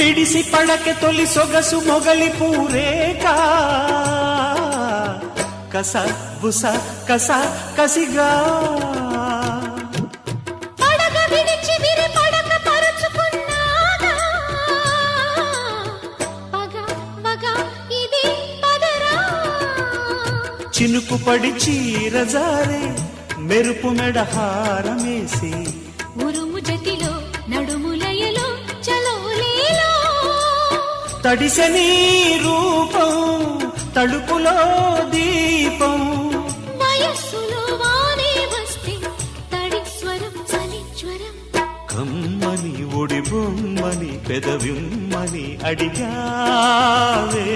ಬಿಡಿಸಿ ಪಡಕೆ ತೊಲಿ ಸೊಗಸು ಮೊಗಲಿ ಪೂರೇಕ ಕಸ ಬುಸ ಕಸ ಕಸಿಗ పడగ విడిచి విరి పడక పరుచుకున్నాగా పగ పగ ఇది పదరా చినుకు పడి చీరజారే మెరుపు మెడహారమేసి ఉరుము జతిలో నడుములయలో చలోలేలో తడిసె నీ రూపం తడుపులో దీపం వయస్సులో వానే వస్తే తడి స్వరం చలి జ్వరం కమ్మని ఒడి బొమ్మని పెదవిమ్మని అడిగావే